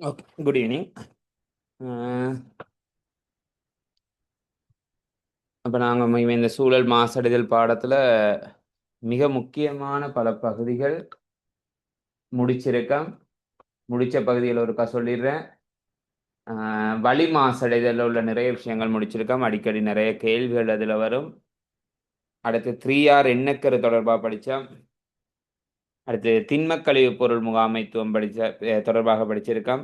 Okay, good evening. அப்போ நாங்கள் இந்த சூழல் மாசடைதல் பாடத்தில் மிக முக்கியமான பல பகுதிகள் முடிச்சிருக்கோம். முடித்த பகுதிகள் ஒருக்கா சொல்லிடுறேன். வளி மாசடைதலில் உள்ள நிறைய விஷயங்கள் முடிச்சிருக்கோம். அடிக்கடி நிறைய கேள்விகள் அதில் வரும். அடுத்து 3R எண்ணக்கரு தொடர்பாக படித்தோம். அடுத்து திண்மக் கழிவுப் பொருள் முகாமைத்துவம் தொடர்பாக படிச்சிருக்கோம்.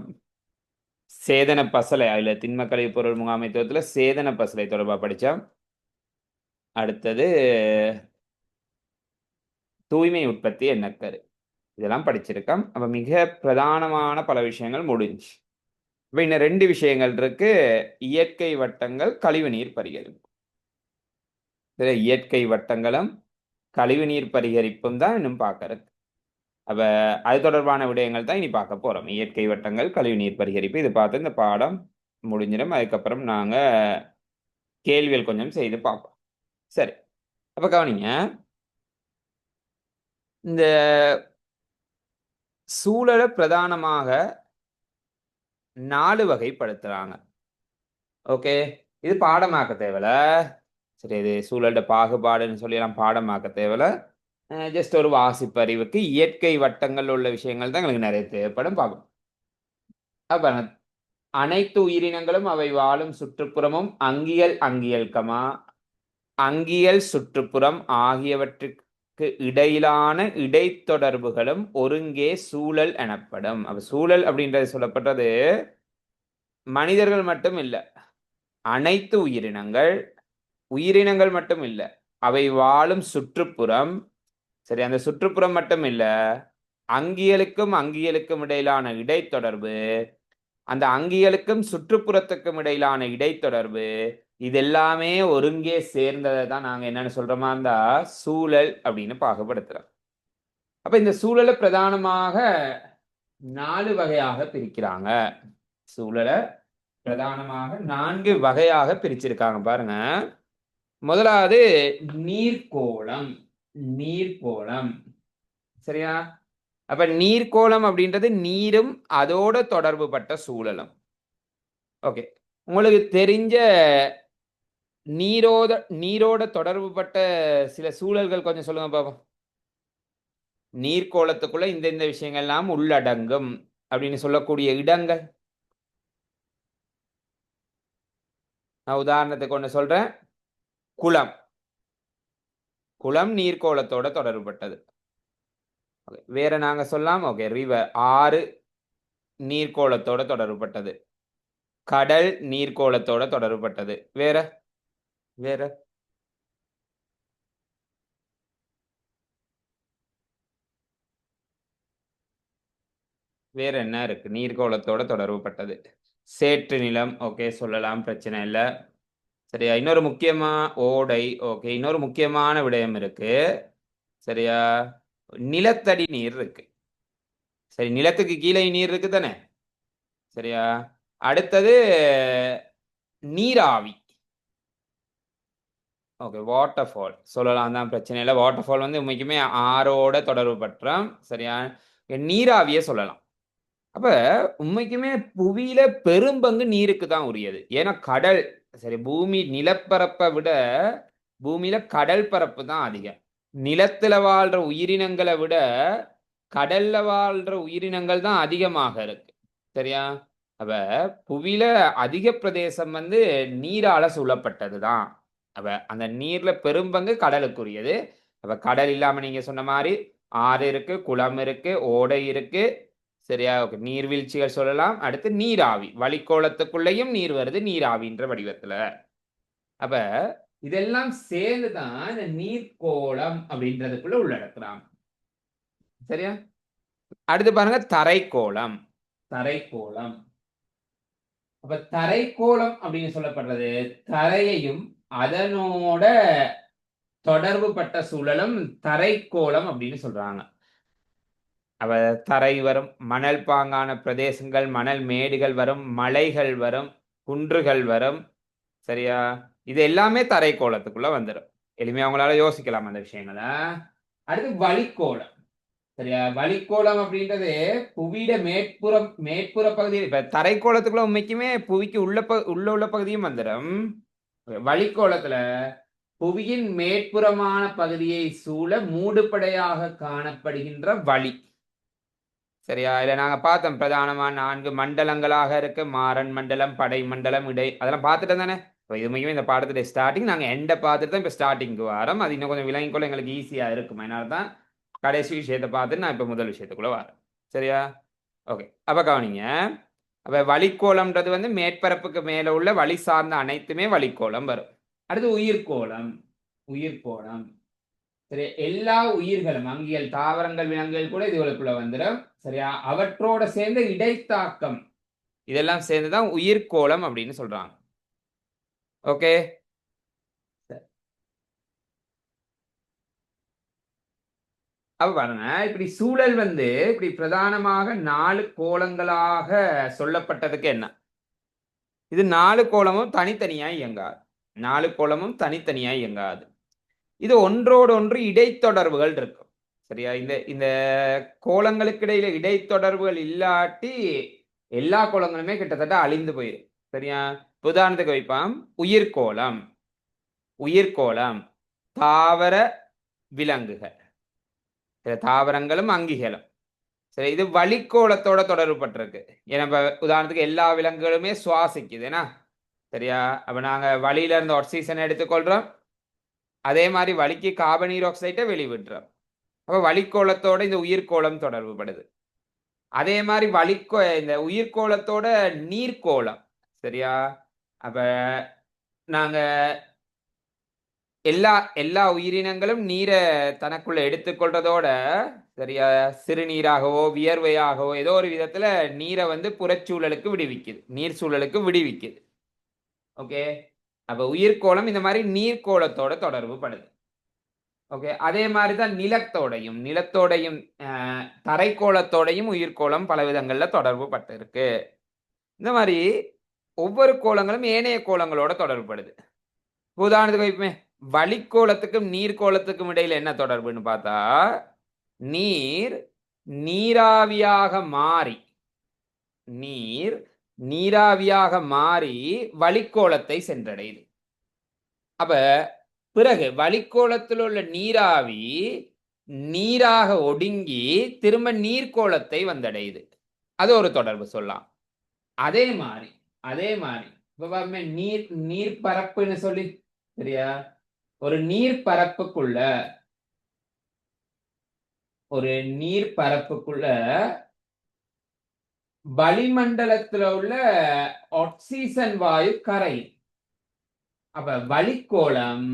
சேதன பசலை, அதில் திண்மக் கழிவுப் பொருள் முகாமைத்துவத்தில் சேதன பசலை தொடர்பாக படித்தோம். அடுத்தது தூய்மை உற்பத்தி எண்ணக்கரு, இதெல்லாம் படிச்சிருக்கோம். அப்ப மிக பிரதானமான பல விஷயங்கள் முடிஞ்சு. இப்ப இன்னும் 2 விஷயங்கள் இருக்கு. இயற்கை வட்டங்கள், கழிவுநீர் பரிகரிப்பு. இயற்கை வட்டங்களும் கழிவுநீர் பரிகரிப்பும் தான் இன்னும் பார்க்கறது. அப்ப அது தொடர்பான விடயங்கள் தான் இனி பார்க்க போறோம். இயற்கை வட்டங்கள், கழிவுநீர் பரிகரிப்பு, இது பார்த்து இந்த பாடம் முடிஞ்சிடும். அதுக்கப்புறம் நாங்க கேள்விகள் கொஞ்சம் செய்து பார்ப்போம். சரி, அப்ப கவனிங்க. இந்த சூழலை பிரதானமாக 4 வகைப்படுத்துறாங்க. ஓகே, இது பாடமாக்க தேவையில்ல. சரி, இது சூழல்ட பாகுபாடுன்னு சொல்லி எல்லாம் பாடமாக்க தேவையில்ல. ஜஸ்ட் ஒரு வாசிப்பறிவுக்கு இயற்கை வட்டங்கள் உள்ள விஷயங்கள் தான் எங்களுக்கு நிறைய தேவைப்படும். பார்க்கணும். அப்ப அனைத்து உயிரினங்களும் அவை வாழும் சுற்றுப்புறமும் அங்கியல் சுற்றுப்புறம் ஆகியவற்றுக்கு இடையிலான இடைத்தொடர்புகளும் ஒருங்கே சூழல் எனப்படும். அப்ப சூழல் அப்படின்றது சொல்லப்பட்டது மனிதர்கள் மட்டும் இல்லை, அனைத்து உயிரினங்கள் மட்டும் இல்லை, அவை வாழும் சுற்றுப்புறம். சரி, அந்த சுற்றுப்புறம் மட்டும் இல்லை, அங்கியலுக்கும் இடையிலான இடைத்தொடர்பு, அந்த அங்கியலுக்கும் சுற்றுப்புறத்துக்கும் இடையிலான இடைத்தொடர்பு, இது எல்லாமே ஒருங்கே சேர்ந்ததை தான் நாங்க என்னன்னு சொல்றோமா இருந்தா சூழல் அப்படின்னு பாகுபடுத்துறோம். அப்ப இந்த சூழலை பிரதானமாக 4 வகையாக பிரிக்கிறாங்க. சூழலை பிரதானமாக 4 வகையாக பிரிச்சிருக்காங்க. பாருங்க, முதலாவது நீர்க்கோளம். சரியா? அப்ப நீர்க்கோளம் அப்படின்றது நீரும் அதோட தொடர்பு பட்ட சூழலும். ஓகே, உங்களுக்கு தெரிஞ்ச நீரோட தொடர்பு பட்ட சில சூழல்கள் கொஞ்சம் சொல்லுங்க பாப்போம். நீர்க்கோளத்துக்குள்ள இந்த விஷயங்கள்லாம் உள்ளடங்கும் அப்படின்னு சொல்லக்கூடிய இடங்கள். நான் உதாரணத்துக்கு ஒண்ணு சொல்றேன். குளம் நீர்க்கோளத்தோட தொடர்புபட்டது. வேற நாங்க சொல்லலாம். ஓகே, ரிவர், ஆறு நீர்க்கோளத்தோட தொடர்புபட்டது. கடல் நீர்க்கோளத்தோட தொடர்புபட்டது. வேற வேற வேற என்ன இருக்கு நீர்க்கோளத்தோட தொடர்புபட்டது? சேற்று நிலம். ஓகே, சொல்லலாம், பிரச்சனை இல்லை. சரியா? இன்னொரு ஓடை. ஓகே, இன்னொரு முக்கியமான விடயம் இருக்கு. சரியா? நிலத்தடி நீர் இருக்கு. சரி, நிலத்துக்கு கீழே நீர் இருக்கு தானே? சரியா? அடுத்தது நீராவி. ஓகே, வாட்டர்ஃபால் சொல்லலாம் தான், பிரச்சனை இல்லை. வாட்டர்ஃபால் உண்மைக்குமே ஆறோட தொடர்பு பற்றோம். சரியா? நீராவிய சொல்லலாம். அப்ப உண்மைக்குமே புவியில பெரும்பங்கு நீருக்கு தான் உரியது. ஏன்னா கடல், சரி, பூமி நிலப்பரப்பை விட பூமியில கடல் பரப்பு தான் அதிகம். நிலத்துல வாழ்ற உயிரினங்களை விட கடல்ல வாழ்ற உயிரினங்கள் தான் அதிகமாக இருக்கு. சரியா? அப்ப புவியில அதிக பிரதேசம் நீரால சூழப்பட்டது தான். அப்ப அந்த நீர்ல பெரும்பங்கு கடலுக்குரியது. அப்ப கடல் இல்லாம நீங்க சொன்ன மாதிரி ஆறு இருக்கு, குளம் இருக்கு, ஓடை இருக்கு. சரியா? ஓகே, நீர்வீழ்ச்சிகள் சொல்லலாம். அடுத்து நீராவி, வளிக்கோளத்துக்குள்ளேயும் நீர் வருது நீராவின்ற வடிவத்துல. அப்ப இதெல்லாம் சேர்ந்துதான் இந்த நீர்க்கோளம் அப்படின்றதுக்குள்ள உள்ளடக்குறாங்க. சரியா? அடுத்து பாருங்க, தரைக்கோளம். அப்ப தரைக்கோளம் அப்படின்னு சொல்லப்படுறது தரையையும் அதனோட தொடர்பு பட்ட சூழலும் தரைக்கோளம் அப்படின்னு சொல்றாங்க. அப்ப தரை வரும், மணல் பாங்கான பிரதேசங்கள், மணல் மேடுகள் வரும், மலைகள் வரும், குன்றுகள் வரும். சரியா? இது எல்லாமே தரைக்கோளத்துக்குள்ள வந்துடும். எளிமையா அவங்களால யோசிக்கலாம் அந்த விஷயங்களை. அடுத்து வளிக்கோளம். சரியா? வளிக்கோளம் அப்படின்றது புவியிட மேற்புற பகுதி. இப்ப தரைக்கோளத்துக்குள்ள உண்மைக்குமே புவிக்கு உள்ள பகுதியும் வந்துடும். வளிக்கோளத்துல புவியின் மேற்புறமான பகுதியை சூழ மூடுபடையாக காணப்படுகின்ற வளி. சரியா? இல்ல நாங்க பார்த்தோம் பிரதானமா 4 மண்டலங்களாக இருக்கு. மாறன் மண்டலம், படை மண்டலம், அதெல்லாம் பார்த்துட்டு தானே. இப்போ இதுமையுமே இந்த பாடத்துடைய ஸ்டார்டிங் நாங்க எண்டை பார்த்துட்டு தான் இப்போ ஸ்டார்டிங்க்கு வரோம். அது இன்னும் கொஞ்சம் விளங்கிக்கொள்ள எங்களுக்கு ஈஸியா இருக்கும். அதனால தான் கடைசி விஷயத்தை பார்த்துட்டு நான் இப்போ முதல் விஷயத்துக்குள்ள வரேன். சரியா? ஓகே. அப்ப கவனிங்க. அப்ப வளிக்கோளம்ன்றது வந்து மேற்பரப்புக்கு மேல உள்ள வளி சார்ந்த அனைத்துமே வளிக்கோளம் வரும். அடுத்து உயிர்கோளம். உயிர்கோளம். சரி, எல்லா உயிர்களும் அங்கியல் தாவரங்கள் விலங்குகள் கூட இதுகளுக்குள்ள வந்துடும். சரியா? அவற்றோட சேர்ந்த இடைத்தாக்கம் இதெல்லாம் சேர்ந்துதான் உயிர்கோளம் அப்படின்னு சொல்றாங்க. ஓகே. அப்ப பாருங்க, இப்படி சூழல் வந்து இப்படி பிரதானமாக 4 கோளங்களாக சொல்லப்பட்டதுக்கு என்ன? இது 4 கோளமும் தனித்தனியா இயங்காது. 4 கோளமும் தனித்தனியா இயங்காது. இது ஒன்றோடு ஒன்று இடைத்தொடர்புகள் இருக்கும். சரியா? இந்த இந்த கோளங்களுக்கு இடையில இடைத்தொடர்புகள் இல்லாட்டி எல்லா கோளங்களுமே கிட்டத்தட்ட அழிந்து போயிடும். சரியா? உதாரணத்துக்கு வைப்பாம் உயிர்கோளம். உயிர்கோளம் தாவர விலங்குகள். தாவரங்களும் அங்கிகளும். சரி, இது வளிக்கோளத்தோட தொடர்பு பட்டிருக்கு. ஏன்னா உதாரணத்துக்கு எல்லா விலங்குகளுமே சுவாசிக்குது என்ன? சரியா? அப்ப நாங்க வளியில இருந்து ஆக்சிஜன் எடுத்துக்கொள்றோம். அதே மாதிரி வளிக்கு கார்பன் ஈராக்சைட்டை வெளிவிடுறோம். அப்ப வளிக்கோளத்தோட இந்த உயிர்கோளம் தொடர்பு படுது. அதே மாதிரி இந்த உயிர்கோளத்தோட நீர்க்கோளம். சரியா? அப்ப நாங்க எல்லா எல்லா உயிரினங்களும் நீரை தனக்குள்ள எடுத்துக்கொள்றதோட, சரியா, சிறுநீராகவோ வியர்வையாகவோ ஏதோ ஒரு விதத்துல நீரை வந்து புறச்சூழலுக்கு விடுவிக்குது, நீர் சூழலுக்கு விடுவிக்குது. ஓகே. அப்ப உயிர்கோளம் இந்த மாதிரி நீர்க்கோளத்தோட தொடர்பு படுது. ஓகே. அதே மாதிரிதான் நிலத்தோடையும் தரைக்கோளத்தோடையும் உயிர்கோளம் பல விதங்கள்ல தொடர்பு பட்டு இருக்கு. இந்த மாதிரி ஒவ்வொரு கோளங்களும் ஏனைய கோளங்களோட தொடர்பு படுது. உதாரணத்துக்கு வைப்போமே, வளிக்கோளத்துக்கும் நீர்க்கோளத்துக்கும் இடையில என்ன தொடர்புன்னு பார்த்தா, நீர் நீராவியாக மாறி நீர் நீராவியாக மாறி வளிக்கோளத்தை சென்றடையுது. அப்ப பிறகு வளிக்கோளத்தில் உள்ள நீராவி நீராக ஒடுங்கி திரும்ப நீர்க்கோளத்தை வந்தடையுது. அது ஒரு தொடர்பு சொல்லலாம். அதே மாதிரி இப்ப நீர் நீர்ப்பரப்புன்னு சொல்லி, சரியா, ஒரு நீர்ப்பரப்புக்குள்ள வளிமண்டலத்துல உள்ள ஆக்சிஜன் வாயு கரையும். அப்ப வளிக்கோளம்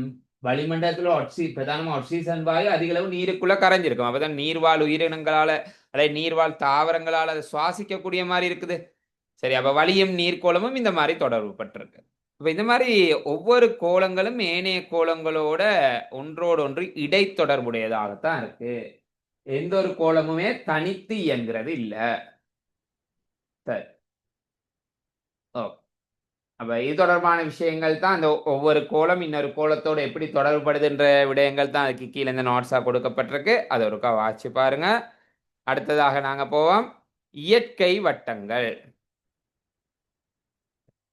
வளிமண்டலத்துல பிரதானமா ஆக்சிஜன் வாயு அதிக அளவு நீருக்குள்ள கரைஞ்சிருக்கும். அப்பதான் நீர்வாழ் உயிரினங்களால அல்லது நீர்வாழ் தாவரங்களால அதை சுவாசிக்கக்கூடிய மாதிரி இருக்குது. சரி, அப்ப வளியும் நீர்க்கோளமும் இந்த மாதிரி தொடர்பு பட்டிருக்கு. இப்ப இந்த மாதிரி ஒவ்வொரு கோளங்களும் ஏனைய கோளங்களோட ஒன்றோடு ஒன்று இடைத்தொடர்புடையதாகத்தான் இருக்கு. எந்த ஒரு கோளமுமே தனித்து இயங்குறது இல்ல. சரி. ஓ, அப்ப இது தொடர்பான விஷயங்கள் தான் அந்த ஒவ்வொரு கோளம் இன்னொரு கோளத்தோடு எப்படி தொடர்புபடுதுன்ற விடயங்கள் தான் அதுக்கு கீழே இந்த நோட்ஸா கொடுக்கப்பட்டிருக்கு. அதை ஒருக்கா வாட்சி பாருங்க. அடுத்ததாக நாங்க போவோம் இயற்கை வட்டங்கள்.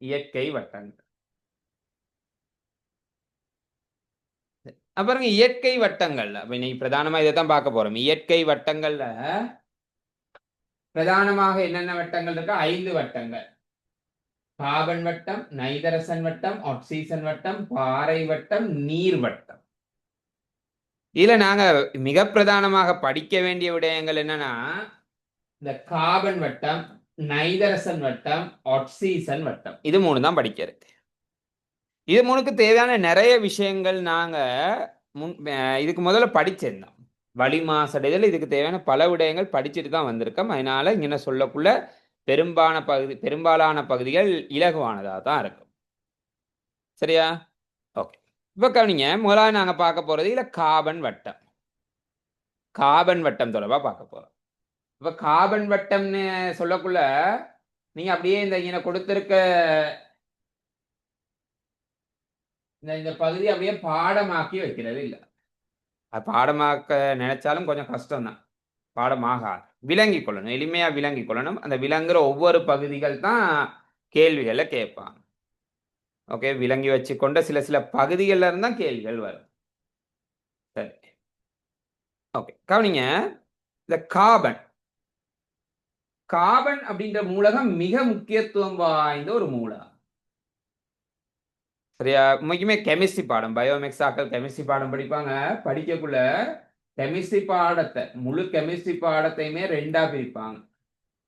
இயற்கை வட்டங்கள். அப்புறம் இயற்கை வட்டங்கள்ல இன்னைக்கு பிரதானமா இதை தான் பார்க்க போறோம். இயற்கை வட்டங்கள்ல பிரதானமாக என்னென்ன வட்டங்கள் இருக்கா? 5 வட்டங்கள். கார்பன் வட்டம், நைதரசன் வட்டம், ஆக்சிஜன் வட்டம், பாறை வட்டம், நீர் வட்டம். இதுல நாங்க மிக பிரதானமாக படிக்க வேண்டிய விடயங்கள் என்னன்னா, இந்த கார்பன் வட்டம், நைதரசன் வட்டம், ஆக்சிஜன் வட்டம், இது 3 தான் படிக்கிறது. இது 3க்கு தேவையான நிறைய விஷயங்கள் நாங்க இதுக்கு முதல்ல படிச்சிருந்தோம். வளி மாசடைதல் இதுக்கு தேவையான பல விடயங்கள் படிச்சுட்டு தான் வந்திருக்கோம். அதனால இங்கே சொல்லக்குள்ள பெரும்பாலான பகுதிகள் இலகுவானதாக தான் இருக்கும். சரியா? ஓகே. இப்போ கவனிங்க, முதலாவது நாங்கள் பார்க்க போறது இல்லை கார்பன் வட்டம். கார்பன் வட்டம் தொடர்பாக பார்க்க போறோம். இப்போ கார்பன் வட்டம்னு சொல்லக்குள்ள நீங்க அப்படியே இந்த இங்க கொடுத்திருக்க இந்த பகுதி அப்படியே பாடமாக்கி வைக்கிறது இல்லை. அது பாடமாக்க நினைச்சாலும் கொஞ்சம் கஷ்டம் தான். பாடமாகாது. விளங்கிக் கொள்ளணும், எளிமையா விளங்கிக் கொள்ளணும். அந்த விளங்குற ஒவ்வொரு பகுதிகள் தான் கேள்விகளை கேட்பாங்க. ஓகே, விளங்கி வச்சுக்கொண்ட சில சில பகுதிகள்ல இருந்தா கேள்விகள் வரும். சரி, ஓகே, கவனிங்க. இந்த கார்பன் கார்பன் அப்படின்ற மூலகம் மிக முக்கியத்துவம் வாய்ந்த ஒரு மூலகம். சரியா? உண்மைக்குமே கெமிஸ்ட்ரி பாடம், பயோமெக்ஸ் ஆக்கள் கெமிஸ்ட்ரி பாடம் படிப்பாங்க. படிக்கக்குள்ள கெமிஸ்ட்ரி பாடத்தை, முழு கெமிஸ்ட்ரி பாடத்தையுமே ரெண்டா பிரிப்பாங்க.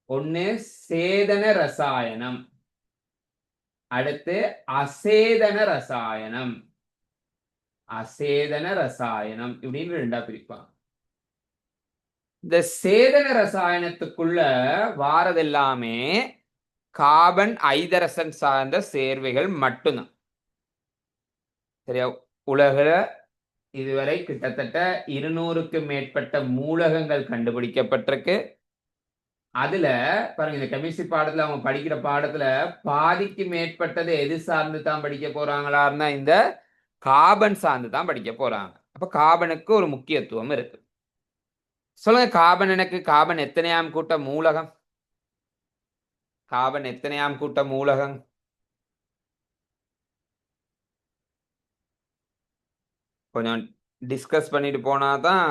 ஒண்ணு சேதன ரசாயனம், அடுத்து அசேதன ரசாயனம். அசேதன ரசாயனம் இப்படின்னு ரெண்டா பிரிப்பாங்க. இந்த சேதன ரசாயனத்துக்குள்ள வாரதெல்லாமே கார்பன் ஐதரசன் சார்ந்த சேர்வைகள் மட்டும்தான். சரியா? உலகில இதுவரை கிட்டத்தட்ட 200க்கு மேற்பட்ட மூலகங்கள் கண்டுபிடிக்கப்பட்டிருக்கு. அதுல பாருங்க, இந்த கெமிஸ்ட்ரி பாடத்துல அவங்க படிக்கிற பாடத்துல பாதிக்கு மேற்பட்டது எது சார்ந்து தான் படிக்க போறாங்களா இருந்தா இந்த கார்பன் சார்ந்து தான் படிக்க போறாங்க. அப்ப கார்பனுக்கு ஒரு முக்கியத்துவம் இருக்கு. சொல்லுங்க, கார்பன் எத்தனையாம் கூட்ட மூலகம்? கார்பன் எத்தனையாம் கூட்ட மூலகம்? கொஞ்சம் டிஸ்கஸ் பண்ணிட்டு போனா தான்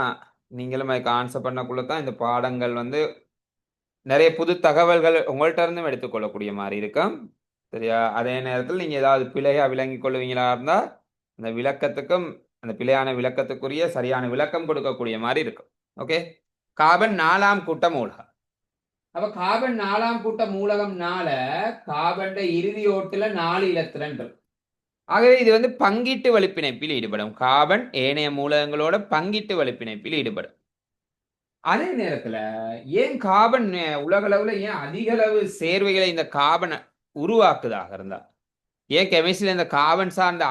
நீங்களும் அதுக்கு ஆன்சர் பண்ணக்குள்ள தான் இந்த பாடங்கள் வந்து நிறைய புது தகவல்கள் உங்கள்ட்ட இருந்தும் எடுத்துக்கொள்ளக்கூடிய மாதிரி இருக்கும். சரியா? அதே நேரத்தில் நீங்க ஏதாவது பிழையா விளங்கிக் கொள்வீங்களா இருந்தா அந்த விளக்கத்துக்கும், அந்த பிழையான விளக்கத்துக்குரிய சரியான விளக்கம் கொடுக்கக்கூடிய மாதிரி இருக்கும். ஓகே, கார்பன் 4ஆம் கூட்ட மூலகம். அப்ப கார்பன் 4ஆம் கூட்ட மூலகம்னால கார்பன் இறுதி ஓட்டுல 4 இலத்திரன் இருக்கும். ஆகவே இது வந்து பங்கீட்டு வலிப்பிணைப்பில் ஈடுபடும். கார்பன் ஏனைய மூலகங்களோட பங்கீட்டு வலிப்பிணைப்பில் ஈடுபடும். அதே நேரத்துல ஏன் கார்பன் உலகளவுல ஏன் அதிக அளவு சேர்வைகளை இந்த கார்பன் உருவாக்குதாக இருந்தா, ஏன் கெமிஸ்ட்ரியில இந்த கார்பன் சார்ந்த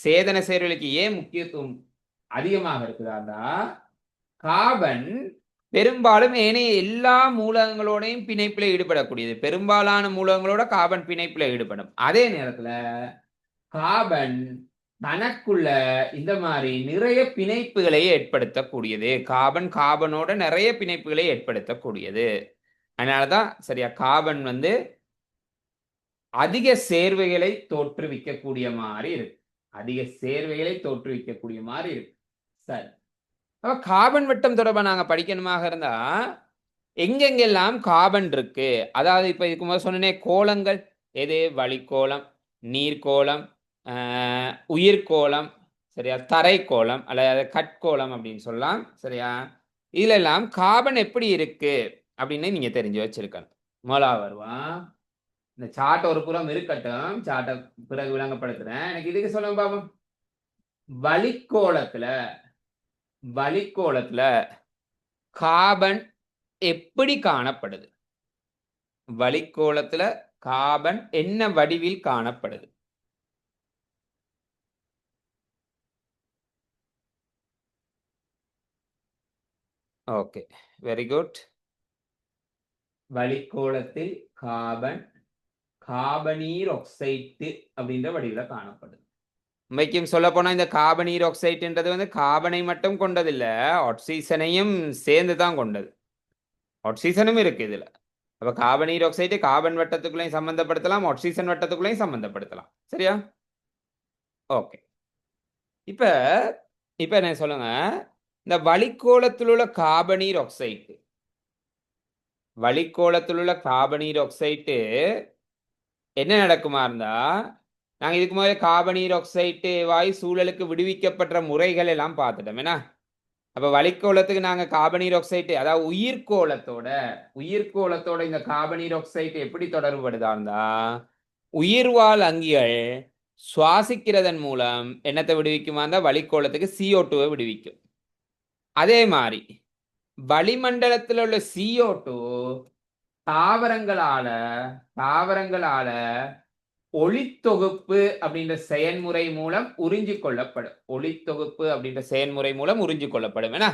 சேதன சேர்வைகளுக்கு ஏன் முக்கியத்துவம் அதிகமாக இருக்குதா? கார்பன் பெரும்பாலும் ஏனைய எல்லா மூலகங்களோடையும் பிணைப்புல ஈடுபடக்கூடியது. பெரும்பாலான மூலகங்களோட கார்பன் பிணைப்புல ஈடுபடும். அதே நேரத்துல கார்பன் தனக்குள்ள இந்த மாதிரி நிறைய பிணைப்புகளை ஏற்படுத்தக்கூடியது. கார்பனோட நிறைய பிணைப்புகளை ஏற்படுத்தக்கூடியது. அதனாலதான் சரியா கார்பன் வந்து அதிக சேர்வைகளை தோற்றுவிக்கக்கூடிய மாதிரி இருக்கு. அதிக சேர்வைகளை தோற்றுவிக்கக்கூடிய மாதிரி இருக்கு. சரி, அப்ப கார்பன் வட்டம் தொடர்பா நாங்க படிக்கணுமாக இருந்தா எங்கெங்கெல்லாம் கார்பன் இருக்கு, அதாவது இப்ப இதுக்கு முதல்ல சொன்னே கோளங்கள் எது? வளிக்கோளம், நீர்க்கோளம், உயிர்கோளம், சரியா? தரைக்கோளம் அல்லது கட்கோளம் அப்படின்னு சொல்லலாம். சரியா? இதுல எல்லாம் கார்பன் எப்படி இருக்கு அப்படின்னு நீங்க தெரிஞ்சு வச்சிருக்கணும். முதலா வருவான். இந்த சார்ட் ஒரு புறம் இருக்கட்டும், சார்ட்டை பிறகு விளங்கப்படுத்துறேன். எனக்கு இதுக்கு சொல்லுங்க பாப்போம். வளிக்கோளத்துல கார்பன் எப்படி காணப்படுது? வளிக்கோளத்துல கார்பன் என்ன வடிவில் காணப்படுது? Okay, very good. வளிக்கோளத்தில் கார்பன் கார்பனீர் ஆக்சைடு அப்படின்ற வடிவில் காணப்படுது. உண்மைக்கும் சொல்ல போனா இந்த கார்பனீர் ஆக்சைடுன்றது வந்து கார்பனை மட்டும் கொண்டதில்லை, ஆக்சிஜனையும் சேர்ந்து தான் கொண்டது. ஆக்சிஜனும் இருக்கு இதுல. அப்ப கார்பனீர் ஆக்சைடு கார்பன் வட்டத்துக்குள்ளேயும் சம்பந்தப்படுத்தலாம், ஆக்சிஜன் வட்டத்துக்குள்ளேயும் சம்பந்தப்படுத்தலாம். சரியா? ஓகே, இப்ப இப்ப என்ன சொல்லுங்க, இந்த வளிக்கோளத்தில் உள்ள கார்பனீர் ஆக்சைடு என்ன நடக்குமா இருந்தா, நாங்க இதுக்கு முதல்ல கார்பனீர் ஆக்சைடு வாயு சூழலுக்கு விடுவிக்கப்பட்ட முறைகள் எல்லாம் பார்த்துட்டோம். என்ன? அப்ப வளிக்கோளத்துக்கு நாங்க கார்பனீர் ஆக்சைடு, அதாவது உயிர்கோளத்தோட இந்த கார்பனீர் ஆக்சைடு எப்படி தொடர்புபடுதா இருந்தா, உயிர்வாழ் அங்கிகள் சுவாசிக்கிறதன் மூலம் என்னத்தை விடுவிக்குமா இருந்தா வளிக்கோளத்துக்கு CO2 விடுவிக்கும். அதே மாதிரி வளிமண்டலத்தில் உள்ள CO2 தாவரங்களால ஒளித்தொகுப்பு அப்படின்ற செயல்முறை மூலம் உறிஞ்சிக் கொள்ளப்படும். என்ன?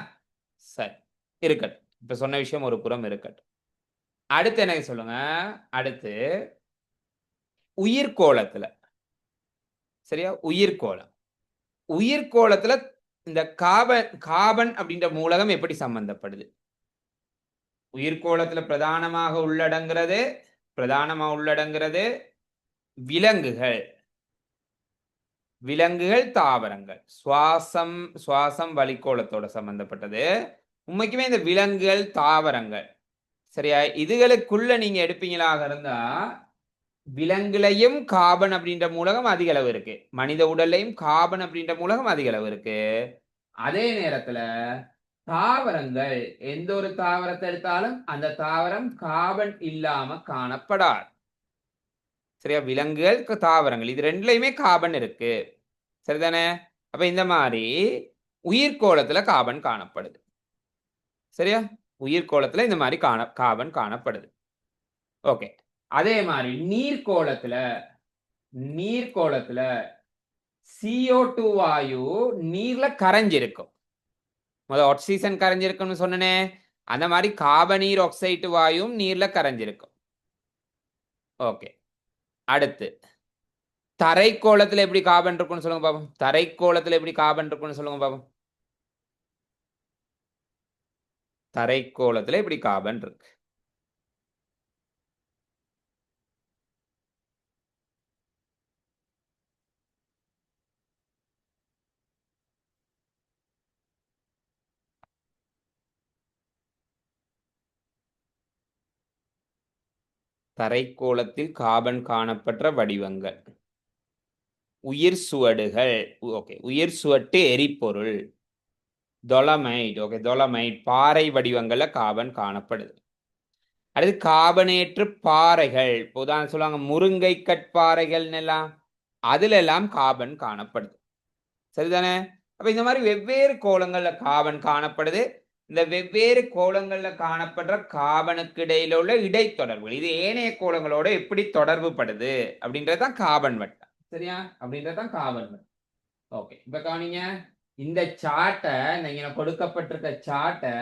சரி, இருக்கட்டும். இப்ப சொன்ன விஷயம் ஒரு புறம் இருக்கட்டும். அடுத்து என்ன சொல்லுங்க? அடுத்து உயிர்கோளத்துல, சரியா? உயிர்கோளத்துல இந்த கார்பன் அப்படின்ற மூலகம் எப்படி சம்பந்தப்படுது? உயிர்கோளத்துல பிரதானமாக உள்ளடங்கிறது விலங்குகள், தாவரங்கள். சுவாசம் வளிக்கோளத்தோட சம்பந்தப்பட்டது. உண்மைக்குமே இந்த விலங்குகள், தாவரங்கள், சரியா, இதுகளுக்குள்ள நீங்க எடுப்பீங்களாக இருந்தா விலங்குலையும் கார்பன் அப்படின்ற மூலகம் அதிக அளவு இருக்கு, மனித உடல்லையும் கார்பன் அப்படின்ற மூலகம் அதிக அளவு இருக்கு. அதே நேரத்துல தாவரங்கள், எந்த ஒரு தாவரத்தை எடுத்தாலும் அந்த தாவரம் கார்பன் இல்லாம காணப்படாது. சரியா, விலங்குகள், தாவரங்கள், இது ரெண்டுலயுமே கார்பன் இருக்கு. சரிதானே? அப்ப இந்த மாதிரி உயிர்கோளத்துல கார்பன் காணப்படுது. சரியா, உயிர்கோளத்துல இந்த மாதிரி கார்பன் காணப்படுது. ஓகே. அதே மாதிரி நீர்கோளத்துல CO2 வாயு நீர்ல கரைஞ்சிருக்கும். முதல் ஆக்சிஜன் கரைஞ்சிருக்கும்னு சொன்னனே, அந்த மாதிரி கார்பனீர் ஆக்சைடு வாயும் நீர்ல கரைஞ்சிருக்கும். ஓகே. அடுத்து தரைக்கோளத்துல எப்படி கார்பன் இருக்கும்னு சொல்லுங்க பாப்போம். தரைக்கோளத்துல எப்படி கார்பன் இருக்கும்னு சொல்லுங்க பாப்போம். தரைக்கோளத்துல எப்படி கார்பன் இருக்கு? தரைக்கோளத்தில் கார்பன் காணப்பட்ட வடிவங்கள்: உயிர் சுவடுகள். ஓகே, உயிர் சுவட்டு எரிபொருள், டொலமைட். ஓகே, டொலமைட் பாறை வடிவங்கள்ல கார்பன் காணப்படுது. அடுத்து கார்பனேற்று பாறைகள், உதாரணம் சொல்லுவாங்க முருங்கை கற்பாறைகள் எல்லாம், அதுல எல்லாம் கார்பன் காணப்படுது. சரிதானே? அப்ப இந்த மாதிரி வெவ்வேறு கோளங்கள்ல கார்பன் காணப்படுது. இந்த வெவ்வேறு கோளங்கள்ல காணப்படுற கார்பனுக்கு இடையில உள்ள இடைத்தொடர்புகள், இது ஏனைய கோளங்களோட எப்படி தொடர்பு படுது அப்படின்றதுதான் கார்பன் வட்டம். சரியா, அப்படின்றதுதான் கார்பன் வட்டம். ஓகே, இப்ப கவனிங்க, இந்த சார்ட்டை, நீங்க கொடுக்கப்பட்டிருக்க சார்ட்டை,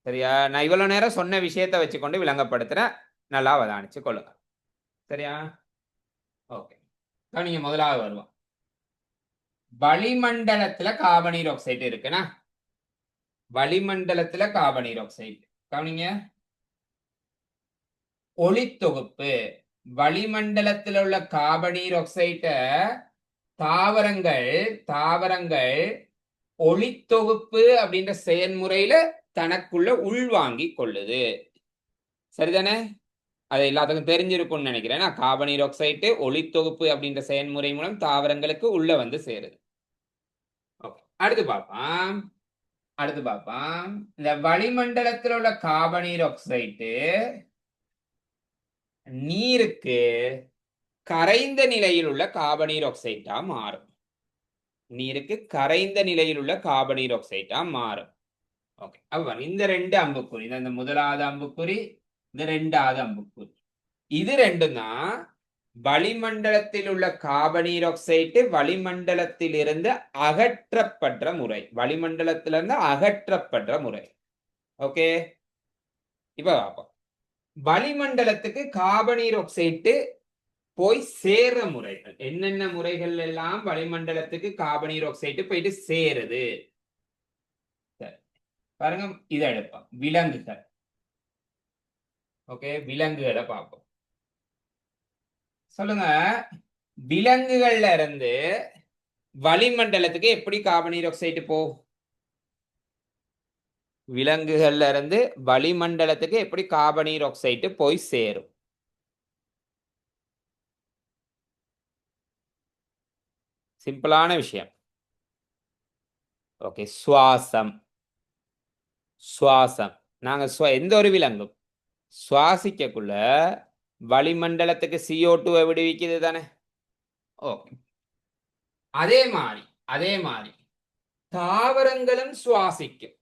சரியா, நான் இவ்வளவு நேரம் சொன்ன விஷயத்தை வச்சுக்கொண்டு விளங்கப்படுத்துறேன், நல்லா அவதானிச்சு கொள்ளுங்க. சரியா? ஓகே, கவனிங்க, முதலாவது வருவோம். வளிமண்டலத்துல கார்பனீர் ஆக்சைடு இருக்குன்னா, வளிமண்டலத்துல கார்பனீர் ஆக்சைடு கவனிங்க. ஒளித்தொகுப்பு, வளிமண்டலத்தில் உள்ள கார்பனீர் ஆக்சைட்டை தாவரங்கள் ஒளித்தொகுப்பு அப்படின்ற செயல்முறையில தனக்குள்ள உள்வாங்கி கொள்ளுது. சரிதானே? அது எல்லாத்துக்கும் தெரிஞ்சிருக்கும்னு நினைக்கிறேன். கார்பனீர் ஆக்சைடு ஒளித்தொகுப்பு அப்படின்ற செயல்முறை மூலம் தாவரங்களுக்கு உள்ள வந்து சேருது. அடுத்து பார்ப்போம். இந்த வளிமண்டலத்தில் உள்ள கார்பனீர் ஆக்சைடு நீருக்கு கரைந்த நிலையில் உள்ள கார்பனீர் ஆக்சைடா மாறும். நீருக்கு கரைந்த நிலையில் உள்ள கார்பனீர் ஆக்சைடா மாறும். ஓகே, அப்ப இந்த ரெண்டு அம்புக்குறி, இந்த முதலாவது அம்புக்குறி, இந்த ரெண்டாவது அம்புக்குறி, இது ரெண்டும் தான் வளிமண்டலத்தில் உள்ள கார்பனீர் ஆக்சைடு வளிமண்டலத்திலிருந்து அகற்றப்படுற முறை. வளிமண்டலத்திலிருந்து அகற்றப்படுற முறை. ஓகே, இப்ப பார்ப்போம். வளிமண்டலத்துக்கு கார்பனீர் ஆக்சைடு போய் சேர்ற முறைகள் என்னென்ன முறைகள் எல்லாம் வளிமண்டலத்துக்கு கார்பனீர் ஆக்சைடு போயிட்டு சேருது பாருங்க. இதை எடுப்போம், விலங்குகள். ஓகே, விலங்குகளை பார்ப்போம். சொல்லுங்க, விலங்குகள்ல இருந்து வளிமண்டலத்துக்கு எப்படி கார்பனீர் ஆக்சைடு போகும்? விலங்குகள்ல இருந்து வளிமண்டலத்துக்கு எப்படி கார்பனீர் ஆக்சைடு போய் சேரும்? சிம்பிளான விஷயம். ஓகே, சுவாசம். நாங்க எந்த ஒரு விலங்கும் சுவாசிக்கக்குள்ள வளிமண்டலத்துக்கு CO2 விடுவிக்குது தானே? ஓகே, அதே மாதிரி தாவரங்களும் சுவாசிக்கும்.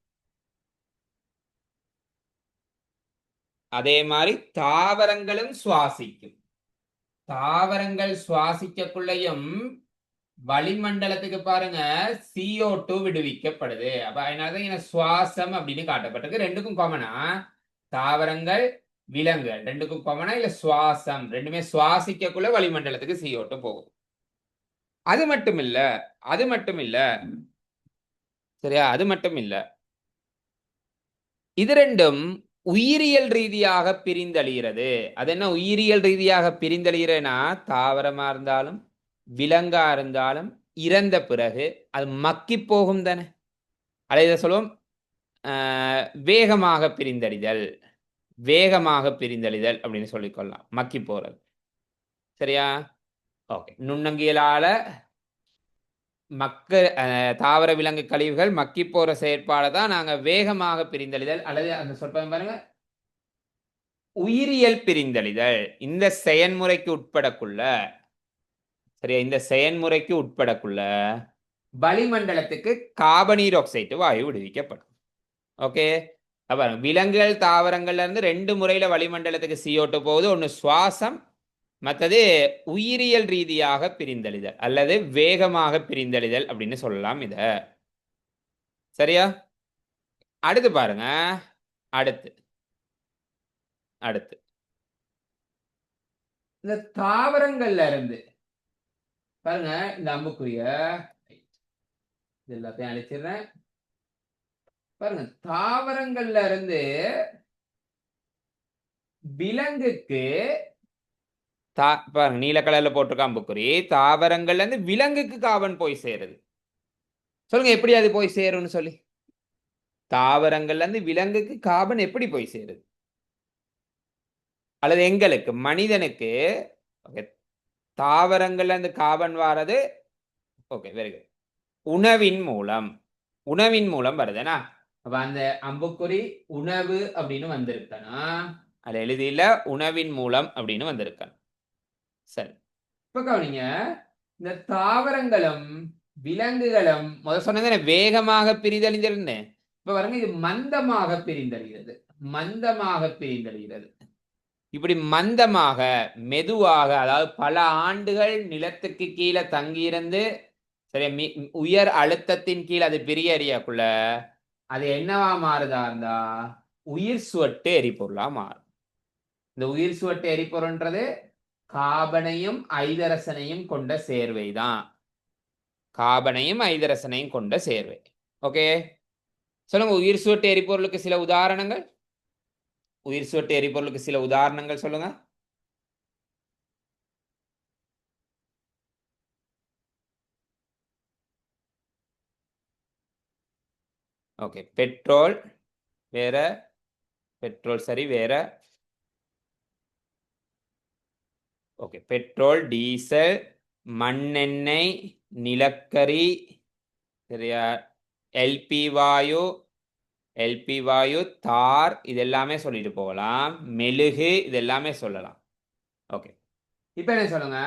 தாவரங்கள் சுவாசிக்கக்குள்ளையும் வளிமண்டலத்துக்கு பாருங்க CO2 விடுவிக்கப்படுது. அப்ப அதனாலதான் சுவாசம் அப்படின்னு காட்டப்பட்டிருக்கு. ரெண்டுக்கும் காமனா தாவரங்கள், விலங்குகள் ரெண்டுக்கும் காமனா இல்ல சுவாசம், ரெண்டுமே சுவாசிக்கக்குள்ள வளிமண்டலத்துக்கு CO2 போகும். அது மட்டும் இல்ல, சரியா, அது மட்டும் இல்ல, இது ரெண்டும் உயிரியல் ரீதியாக பிரிந்தழிகிறது. அது என்ன உயிரியல் ரீதியாக பிரிந்தழிகிறதுனா, தாவரமா இருந்தாலும் விலங்கா இருந்தாலும் இறந்த பிறகு அது மக்கி போகும் தானே. அதை இதை சொல்லுவோம் வேகமாக பிரிந்தழிதல். வேகமாக பிரிந்தழிதல் அப்படின்னு சொல்லிக்கொள்ளலாம். மக்கி போறது. சரியா? ஓகே. நுண்ணங்கியலால தாவர விலங்கு கழிவுகள் மக்கி போற செயற்பாடை தான் நாங்க வேகமாக பிரிந்தழிதல் அல்லது அந்த சொற்பதம் பாருங்க உயிரியல் பிரிந்தழிதல். இந்த செயன்முறைக்கு உட்படக்குள்ள சரியா, இந்த செயன்முறைக்கு உட்படக்குள்ள வளிமண்டலத்துக்கு கார்பனீராக்சைடு வாயு விடுவிக்கப்படும். ஓகே. அப்ப விலங்குகள் தாவரங்கள்ல இருந்து 2 முறையில வளிமண்டலத்துக்கு CO2 போகுது. ஒன்று சுவாசம், மற்றது உயிரியல் ரீதியாக பிரிந்தழிதல் அல்லது வேகமாக பிரிந்தழிதல் அப்படின்னு சொல்லலாம் இத. சரியா? அடுத்து பாருங்க. அடுத்து அடுத்து இந்த தாவரங்கள்ல இருந்து பாருங்க, இந்த அம்புக்குரிய எல்லாத்தையும் அழிச்சிடுறேன். பாருங்க, தாவரங்கள்ல இருந்து விலங்குக்கு பாருங்க நீல கலர்ல போட்டிருக்க அம்புக்குறி, தாவரங்கள்ல இருந்து விலங்குக்கு கார்பன் போய் சேருது. சொல்லுங்க எப்படி அது போய் சேரும்னு சொல்லி. தாவரங்கள்ல இருந்து விலங்குக்கு கார்பன் எப்படி போய் சேருது? அல்லது எங்களுக்கு மனிதனுக்கு தாவரங்கள்ல இருந்து கார்பன் வாரது ஓகே வெரி குட் உணவின் மூலம். உணவின் மூலம் வருதுனா அப்ப அந்த அம்புக்குறி உணவு அப்படின்னு வந்திருக்கனா அது எழுதியில உணவின் மூலம் அப்படின்னு வந்திருக்கணும். சரி, இப்ப கவனிங்க. இந்த தாவரங்களும் விலங்குகளும் முதல் சொன்னது வேகமாக பிரிதழிந்திருந்த இப்ப பாருங்க இது மந்தமாக பிரிந்தழிகிறது. மந்தமாக பிரிந்தழிகிறது. இப்படி மந்தமாக மெதுவாக அதாவது பல ஆண்டுகள் நிலத்துக்கு கீழே தங்கியிருந்து சரி உயர் அழுத்தத்தின் கீழ் அது பிரிய அறியக்குள்ள அது என்னவா மாறுதா இருந்தா உயிர் சுவட்டு எரிபொருளா மாறும். இந்த உயிர் சுவட்டு எரிபொருள்ன்றது காபனையும் ஐதரசனையும் கொண்ட சேர்வை தான். காபனையும் ஐதரசனையும் கொண்ட சேர்வை. ஓகே, சொல்லுங்க உயிர் சுவட்டு எரிபொருளுக்கு சில உதாரணங்கள். உயிர் சுவட்டு எரிபொருளுக்கு சில உதாரணங்கள் சொல்லுங்க. ஓகே, பெட்ரோல் வேற. பெட்ரோல் சரி, வேற. ஓகே, பெட்ரோல், டீசல், மண்ணெண்ணெய், நிலக்கரி, சரியா, எல்பி வாயு, எல்பி வாயு, தார், இது எல்லாமே சொல்லிட்டு போகலாம். மெழுகு, இது எல்லாமே சொல்லலாம். ஓகே, இப்ப என்ன சொல்லுங்க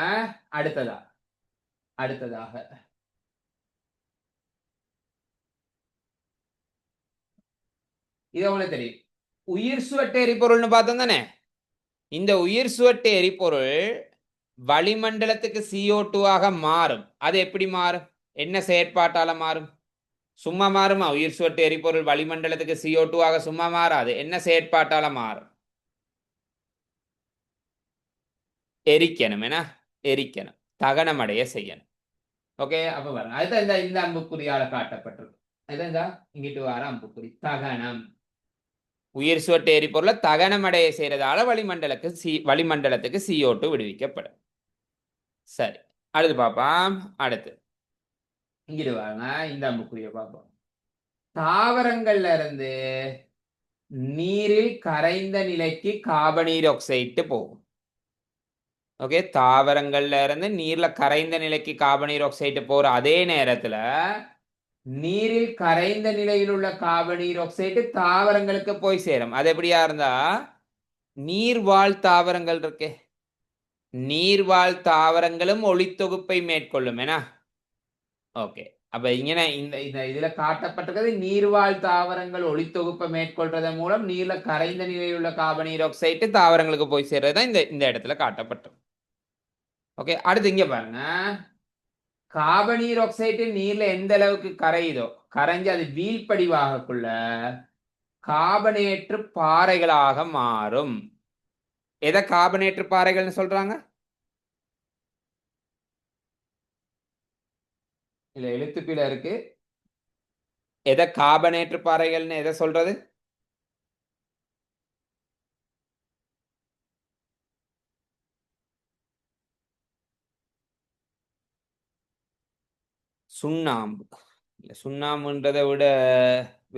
அடுத்ததாக இது உங்களுக்கு தெரியும். உயிர் சுவட்டு எரிபொருள்னு பார்த்தோம் தானே. இந்த உயிர் சுவட்டு எரிபொருள் வளிமண்டலத்துக்கு CO2 ஆக மாறும். அது எப்படி மாறும்? என்ன செயற்பாட்டால மாறும்? சும்மா மாறுமா? உயிர் சுவட்டு எரிபொருள் வளிமண்டலத்துக்கு CO2 ஆக சும்மா மாறாது. என்ன செயற்பாட்டால மாறும்? எரிக்கணும். என்ன எரிக்கணும்? தகனம் அடைய செய்யணும். ஓகே, அப்ப பாருங்க அதுதான் இந்த அம்புக்குறியால காட்டப்பட்டிருக்கு. அதுதான் இங்கிட்டு வர அம்புக்குறி தகனம். உயிர் சுவட்டு எரிபொருளை தகனம் அடைய செய்யறதால வளிமண்டலத்துக்கு CO2 விடுவிக்கப்படும். சரி, அடுத்து பார்ப்போம். அடுத்து இங்கிட்டு வாங்க, இந்த அம்புக்குரிய பார்ப்போம். தாவரங்கள்ல இருந்து நீரில் கரைந்த நிலைக்கு கார்பனீராக்சைடு போகும். ஓகே, தாவரங்கள்ல இருந்து நீர்ல கரைந்த நிலைக்கு கார்பனீராக்சைடு போற அதே நேரத்துல நீரில் கரைந்த நிலையில் உள்ள கார்பனீராக்சைடு தாவரங்களுக்கு போய் சேரும். அது எப்படியா இருந்தா நீர்வாழ் தாவரங்கள் இருக்கு. நீர்வாழ் தாவரங்களும் ஒளித்தொகுப்பை மேற்கொள்ளும். என்ன ஓகே, அப்ப இங்கே இந்த இதுல காட்டப்பட்டிருக்கிறது நீர்வாழ் தாவரங்கள் ஒளித்தொகுப்பை மேற்கொள்றதன் மூலம் நீர்ல கரைந்த நிலையில் உள்ள கார்பனீராக்சைடு தாவரங்களுக்கு போய் சேர்றதுதான் இந்த இடத்துல காட்டப்பட்டது. ஓகே, அடுத்து இங்க பாருங்க. கார்பனீராக்சைடு நீர்ல எந்த அளவுக்கு கரையுதோ கரைஞ்சு அது வீழ்படிவாகக்குள்ள கார்பனேற்று பாறைகளாக மாறும். எதை கார்பனேற்று பாறைகள்னு சொல்றாங்க? இல்ல எழுத்துப்பிழை இருக்கு. எதை கார்பனேற்று பாறைகள்னு எதை சொல்றது? சுண்ணாம்பு. இல்ல, சுண்ணாம்புன்றதை விட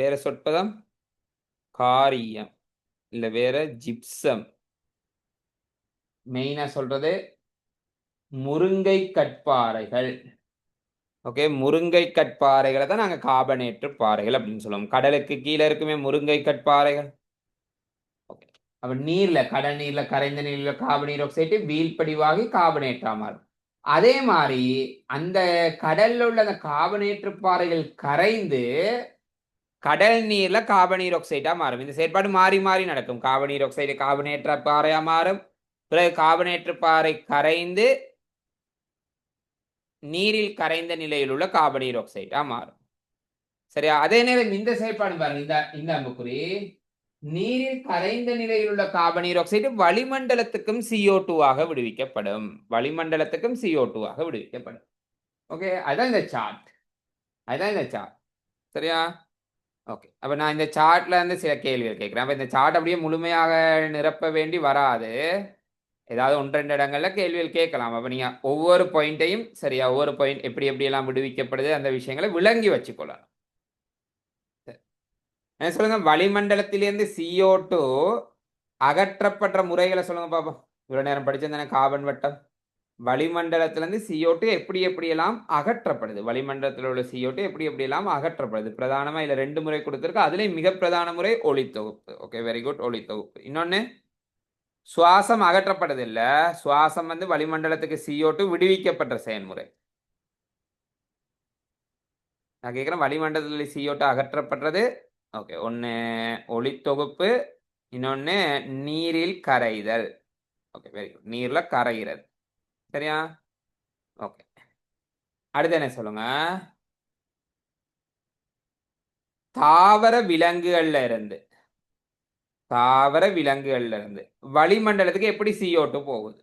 வேற சொற்பதம் காரியம், இல்ல வேற ஜிப்சம். மெயினா சொல்றது முருங்கை கற்பாறைகள். ஓகே, முருங்கை கற்பாறைகளை தான் நாங்க கார்பனேற்று பாறைகள் அப்படின்னு சொல்லுவோம். கடலுக்கு கீழே இருக்குமே முருங்கை கற்பாறைகள். ஓகே, அப்ப நீர்ல, கடல் நீர்ல, கரைந்த நீர்ல கார்பனீர் ஆக்சைடு வீழ்படிவாகி கார்பனேற்றா மாறும். அதே மாதிரி அந்த கடல்ல உள்ள அந்த கார்பனேற்று பாறைகள் கரைந்து கடல் நீர்ல கார்பனீர் ஆக்சைடா மாறும். இந்த செயற்பாடு மாறி மாறி நடக்கும். கார்பனீர் ஆக்சைடு கார்பனேற்ற பாறையா மாறும். பிறகு கார்பனேற்று பாறை கரைந்து நீரில் கரைந்த நிலையில் உள்ள கார்பனீர் ஆக்சைடா மாறும். சரியா? அதே நேரம் இந்த செயற்பாடு பாருங்க, இந்த அம்புக்குறி நீரில் கரைந்த நிலையில் உள்ள கார்பனீர் ஆக்சைடு வளிமண்டலத்துக்கும் CO2 ஆக விடுவிக்கப்படும். வளிமண்டலத்துக்கும் CO2 ஆக விடுவிக்கப்படும். ஓகே, அதான் இந்த சார்ட். அதுதான் இந்த சார்ட். சரியா? ஓகே, அப்ப நான் இந்த சார்ட்ல இருந்து சில கேள்விகள் கேட்கிறேன். அப்ப இந்த சார்ட் அப்படியே முழுமையாக நிரப்ப வேண்டி வராது. ஏதாவது 1-2 இடங்கள்ல கேள்விகள் கேட்கலாம். அப்ப நீங்க ஒவ்வொரு பாயிண்ட்டையும் சரியா, ஒவ்வொரு பாயிண்ட் எப்படி எப்படி எல்லாம் விடுவிக்கப்படுது அந்த விஷயங்களை விளங்கி வச்சுக்கொள்ளலாம். என்ன சொல்லுங்க, வளிமண்டலத்திலிருந்து CO2 அகற்றப்படுற முறைகளை சொல்லுங்க பாப்போம். இவ்வளவு நேரம் படிச்சிருந்தானே கார்பன் வட்டம். வளிமண்டலத்திலிருந்து CO2 எப்படி எப்படியெல்லாம் அகற்றப்படுது, வளிமண்டலத்தில் உள்ள CO2 எப்படி எப்படியெல்லாம் அகற்றப்படுது. பிரதானமா இதுல 2 முறை கொடுத்திருக்கு. அதுலயும் மிக பிரதான முறை ஒளித்தொகுப்பு. ஓகே, வெரி குட், ஒளித்தொகுப்பு. இன்னொன்னு சுவாசம் அகற்றப்படுது இல்ல, சுவாசம் வந்து வளிமண்டலத்துக்கு CO2 விடுவிக்கப்பட்ட செயல்முறை. நான் கேட்கிறேன், வளிமண்டலத்தில் CO2 அகற்றப்படுறது. ஓகே, ஒன்று ஒளித்தொகுப்பு, இன்னொன்று நீரில் கரைதல். ஓகே, வெரி குட், நீர்ல கரைகிறது. சரியா? ஓகே, அடுத்து என்ன சொல்லுங்க, தாவர விலங்குகள்ல இருந்து வளிமண்டலத்துக்கு எப்படி CO2 போகுது?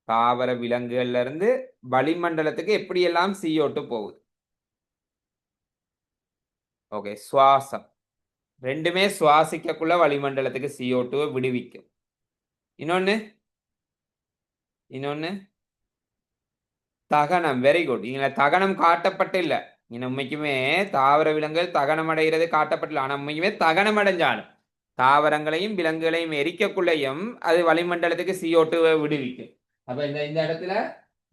தாவர விலங்குகள்ல இருந்து வளிமண்டலத்துக்கு எப்படி எல்லாம் CO2 போகுது? ஓகே, சுவாசம். ரெண்டுமே சுவாசிக்கக்குள்ள வளிமண்டலத்துக்கு CO2 விடுவிக்கும். இன்னொன்னு தகனம். Very good. இங்க தகனம் காட்டப்பட்டு இல்ல. இங்க உண்மைக்குமே தாவர விலங்குகள் தகனம் அடைகிறது காட்டப்பட்டில்ல. ஆனா உண்மைக்குமே தகனம் அடைஞ்சாலும் தாவரங்களையும் விலங்குகளையும் எரிக்கக்குள்ளையும் அது வளிமண்டலத்துக்கு CO2 விடுவிக்கும். அப்ப இந்த இடத்துல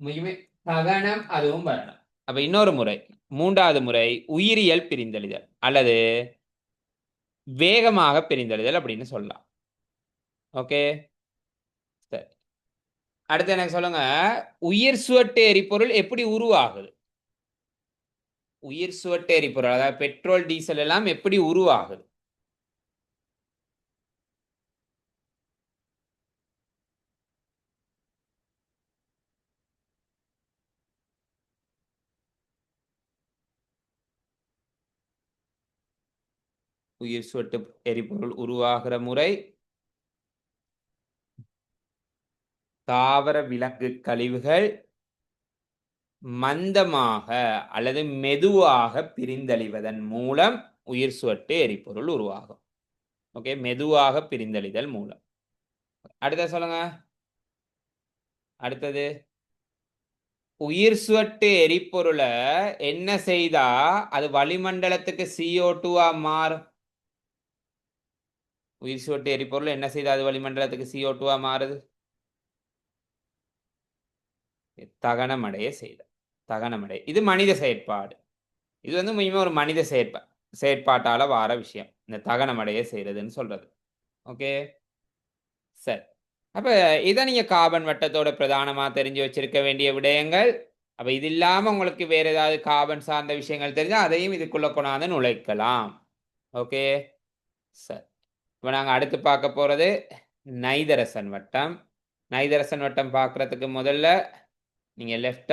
உண்மைக்குமே தகனம் அதுவும் வரணும். அப்ப இன்னொரு முறை, 3வது முறை உயிரியல் பிரிந்தெழுதல் அல்லது வேகமாக பிரிந்தெழுதல் அப்படின்னு சொல்லலாம். ஓகே, சரி. அடுத்து எனக்கு சொல்லுங்க, உயிர் சுவட்டு எரிபொருள் எப்படி உருவாகுது? உயிர் சுவட்டு எரிபொருள், அதாவது பெட்ரோல் டீசல் எல்லாம் எப்படி உருவாகுது? உயிர் சுவட்டு எரிபொருள் உருவாகிற முறை தாவர விலங்கு கழிவுகள் மந்தமாக அல்லது மெதுவாக பிரிந்தழிவதன் மூலம் உயிர் சுவட்டு எரிபொருள் உருவாகும். ஓகே, மெதுவாக பிரிந்தழிதல் மூலம். அடுத்த சொல்லுங்க, அடுத்தது உயிர் சுவட்டு எரிபொருளை என்ன செய்தா அது வளிமண்டலத்துக்கு CO2 மாறும்? உயிர் சுவட்டு எரிபொருள் என்ன செய்தா அது வளிமண்டலத்துக்கு CO2 மாறுது? தகனமடைய செய்த தகனமடை. இது மனித செயற்பாடு. இது வந்து முக்கியமா ஒரு மனித செயற்பாட்டால வார விஷயம், இந்த தகனமடைய செய்யறதுன்னு சொல்றது. ஓகே, சரி. அப்ப இதை நீங்க கார்பன் வட்டத்தோட பிரதானமா தெரிஞ்சு வச்சிருக்க வேண்டிய விடயங்கள். அப்ப இது இல்லாம உங்களுக்கு வேற ஏதாவது கார்பன் சார்ந்த விஷயங்கள் தெரிஞ்சா அதையும் இதுக்குள்ள கொண்டாந்து நுழைக்கலாம். ஓகே, சரி. இப்ப நாங்க அடுத்து பார்க்க போறது நைதரசன் வட்டம். நைதரசன் வட்டம் பார்க்கறதுக்கு முதல்ல நீங்க லெஃப்ட்